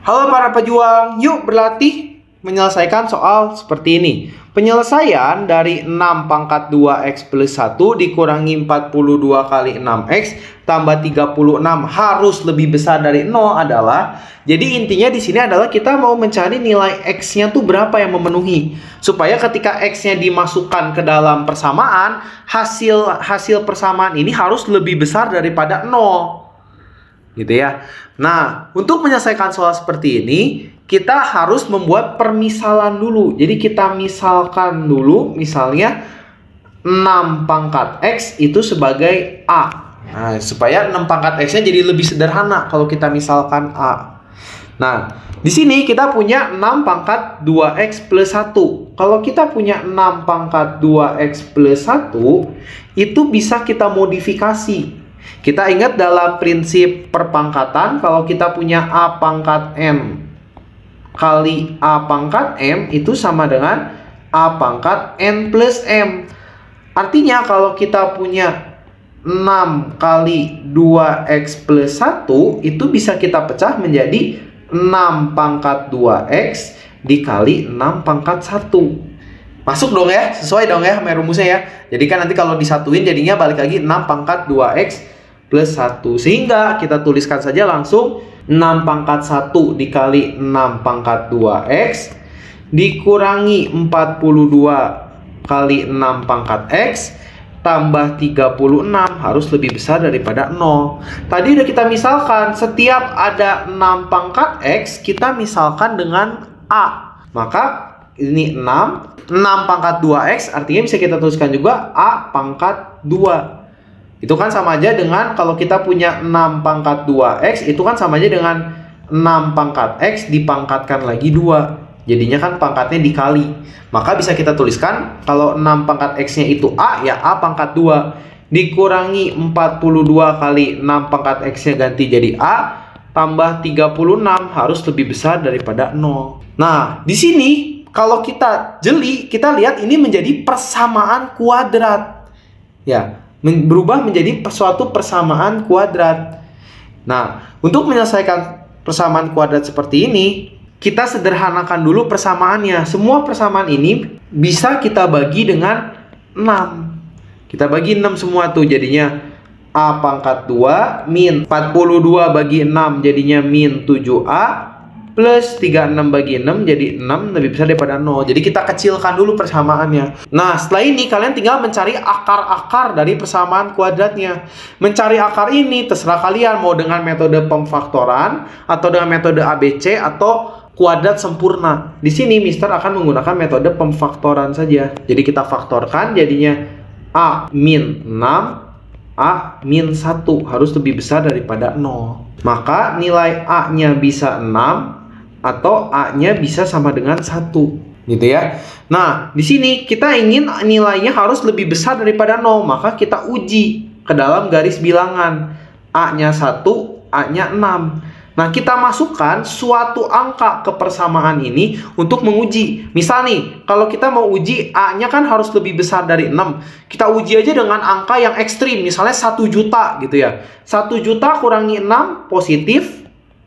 Halo para pejuang, yuk berlatih menyelesaikan soal seperti ini. Penyelesaian dari 6 pangkat 2x plus 1 dikurangi 42 kali 6x tambah 36 harus lebih besar dari 0 adalah, jadi intinya di sini adalah kita mau mencari nilai x-nya tuh berapa yang memenuhi. Supaya ketika x-nya dimasukkan ke dalam persamaan, hasil persamaan ini harus lebih besar daripada 0. Gitu ya. Nah, untuk menyelesaikan soal seperti ini, kita harus membuat permisalan dulu. Jadi kita misalkan dulu, misalnya 6 pangkat x itu sebagai a. Nah, supaya 6 pangkat x-nya jadi lebih sederhana kalau kita misalkan a. Nah, di sini kita punya 6 pangkat 2x plus 1. Kalau kita punya 6 pangkat 2x plus 1, itu bisa kita modifikasi. Kita ingat dalam prinsip perpangkatan, kalau kita punya a pangkat m kali a pangkat m itu sama dengan a pangkat n plus m. Artinya kalau kita punya 6 kali 2x plus 1 itu bisa kita pecah menjadi 6 pangkat 2x dikali 6 pangkat 1. Masuk dong ya, sesuai dong ya sama rumusnya ya. Jadi kan nanti kalau disatuin jadinya balik lagi 6 pangkat 2x plus 1. Sehingga kita tuliskan saja langsung 6 pangkat 1 dikali 6 pangkat 2x dikurangi 42 kali 6 pangkat x tambah 36 harus lebih besar daripada 0. Tadi udah kita misalkan setiap ada 6 pangkat x kita misalkan dengan a. Maka ini 6 pangkat 2x artinya bisa kita tuliskan juga a pangkat 2. Itu kan sama aja dengan kalau kita punya 6 pangkat 2x itu kan sama aja dengan 6 pangkat x dipangkatkan lagi 2. Jadinya kan pangkatnya dikali. Maka bisa kita tuliskan kalau 6 pangkat x-nya itu a, ya a pangkat 2 dikurangi 42 kali 6 pangkat x-nya ganti jadi a tambah 36 harus lebih besar daripada 0. Nah, di sini kalau kita jeli, kita lihat ini menjadi persamaan kuadrat. Ya, berubah menjadi suatu persamaan kuadrat. Nah, untuk menyelesaikan persamaan kuadrat seperti ini, kita sederhanakan dulu persamaannya. Semua persamaan ini bisa kita bagi dengan 6. Kita bagi 6 semua tuh, jadinya a pangkat 2 min 42 bagi 6 jadinya min 7a plus 36 bagi 6 jadi 6 lebih besar daripada 0. Jadi kita kecilkan dulu persamaannya. Nah, setelah ini kalian tinggal mencari akar-akar dari persamaan kuadratnya. Mencari akar ini terserah kalian mau dengan metode pemfaktoran atau dengan metode ABC atau kuadrat sempurna. Di sini Mister akan menggunakan metode pemfaktoran saja. Jadi kita faktorkan jadinya a min 6 a min 1 harus lebih besar daripada 0. Maka nilai a-nya bisa 6 atau a-nya bisa sama dengan 1, gitu ya. Nah, di sini kita ingin nilainya harus lebih besar daripada 0, maka kita uji ke dalam garis bilangan. A-nya 1, a-nya 6. Nah, kita masukkan suatu angka ke persamaan ini untuk menguji. Misal nih, kalau kita mau uji a-nya kan harus lebih besar dari 6. Kita uji aja dengan angka yang ekstrim, misalnya 1 juta gitu ya. 1 juta kurangi 6 positif,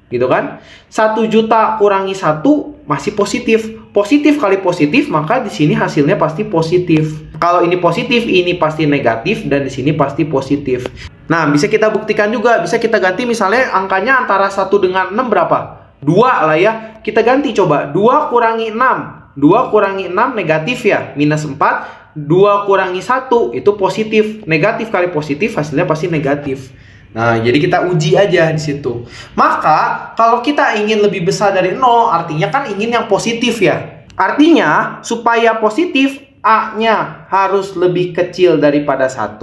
gitu kan. 1 juta kurangi 1 masih positif. Positif kali positif, maka di sini hasilnya pasti positif. Kalau ini positif, ini pasti negatif, dan di sini pasti positif. Nah, bisa kita buktikan juga, bisa kita ganti misalnya angkanya antara 1 dengan 6 berapa? 2 lah ya. Kita ganti coba, 2 kurangi 6. 2 kurangi 6 negatif ya, minus 4. 2 kurangi 1 itu positif. Negatif kali positif hasilnya pasti negatif. Nah, jadi kita uji aja di situ. Maka, kalau kita ingin lebih besar dari 0, artinya kan ingin yang positif ya. Artinya, supaya positif, a-nya harus lebih kecil daripada 1,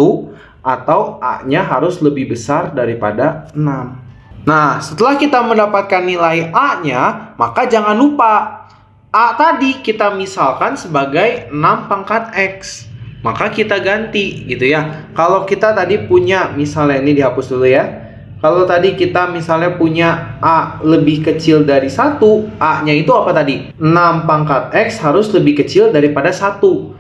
atau a-nya harus lebih besar daripada 6. Nah, setelah kita mendapatkan nilai a-nya, maka jangan lupa, a tadi kita misalkan sebagai 6 pangkat x. Maka kita ganti gitu ya. Kalau kita tadi punya, misalnya ini dihapus dulu ya. Kalau tadi kita misalnya punya a lebih kecil dari 1, a-nya itu apa tadi? 6 pangkat x harus lebih kecil daripada 1.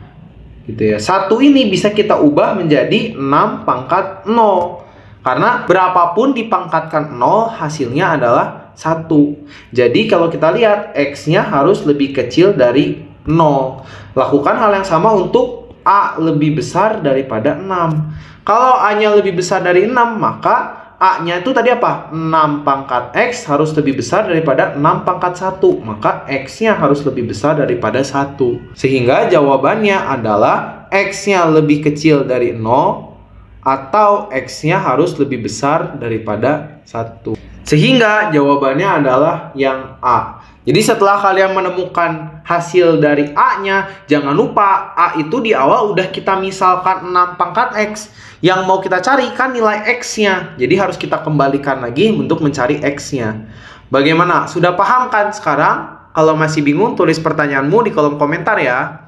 Gitu ya. 1 ini bisa kita ubah menjadi 6 pangkat 0. Karena berapapun dipangkatkan 0 hasilnya adalah 1. Jadi kalau kita lihat X-nya harus lebih kecil dari 0. Lakukan hal yang sama untuk A lebih besar daripada 6. Kalau A-nya lebih besar dari 6, maka A-nya itu tadi apa? 6 pangkat X harus lebih besar daripada 6 pangkat 1. Maka X-nya harus lebih besar daripada 1. Sehingga jawabannya adalah X-nya lebih kecil dari 0 atau X-nya harus lebih besar daripada 1. Sehingga jawabannya adalah yang A. Jadi setelah kalian menemukan hasil dari A-nya, jangan lupa A itu di awal udah kita misalkan 6 pangkat X. Yang mau kita cari kan nilai X-nya. Jadi harus kita kembalikan lagi untuk mencari X-nya. Bagaimana? Sudah paham kan sekarang? Kalau masih bingung, tulis pertanyaanmu di kolom komentar ya.